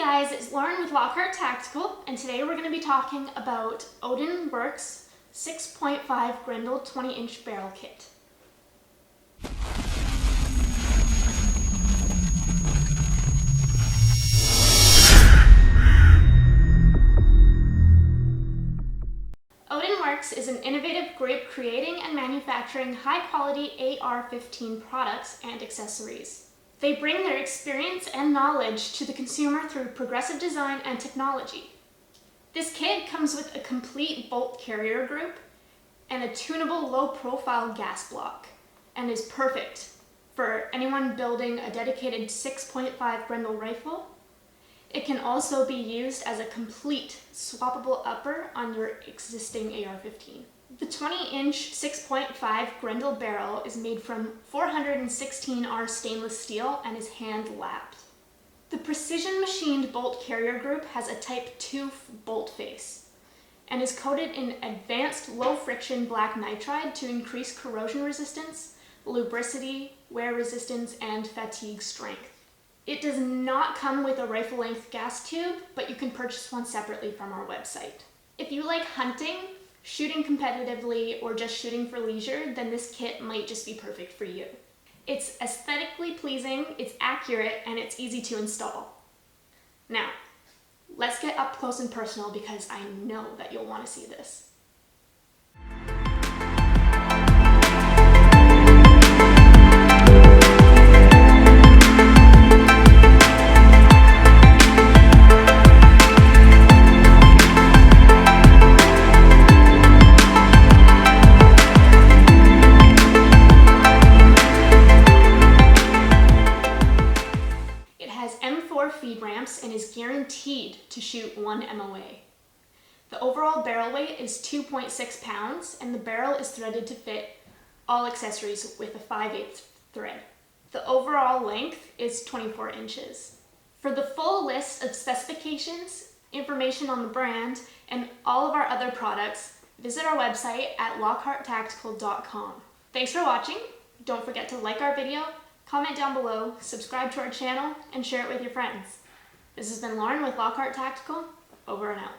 guys, it's Lauren with Lockhart Tactical, and today we're going to be talking about Odin Works 6.5 Grendel 20-inch barrel kit. Odin Works is an innovative group creating and manufacturing high-quality AR15 products and accessories. They bring their experience and knowledge to the consumer through progressive design and technology. This kit comes with a complete bolt carrier group and a tunable low-profile gas block, and is perfect for anyone building a dedicated 6.5 Grendel rifle. It can also be used as a complete swappable upper on your existing AR-15. The 20-inch 6.5 Grendel barrel is made from 416R stainless steel and is hand-lapped. The precision machined bolt carrier group has a Type 2 bolt face and is coated in advanced low-friction black nitride to increase corrosion resistance, lubricity, wear resistance, and fatigue strength. It does not come with a rifle-length gas tube, but you can purchase one separately from our website. If you like hunting, shooting competitively, or just shooting for leisure, then this kit might just be perfect for you. It's aesthetically pleasing, it's accurate, and it's easy to install. Now, let's get up close and personal because I know that you'll want to see this. Feed ramps and is guaranteed to shoot 1 MOA. The overall barrel weight is 2.6 pounds and the barrel is threaded to fit all accessories with a 5/8 thread. The overall length is 24 inches. For the full list of specifications, information on the brand, and all of our other products, visit our website at lockharttactical.com. Thanks for watching. Don't forget to like our video, comment down below, subscribe to our channel, and share it with your friends. This has been Lauren with Lockhart Tactical. Over and out.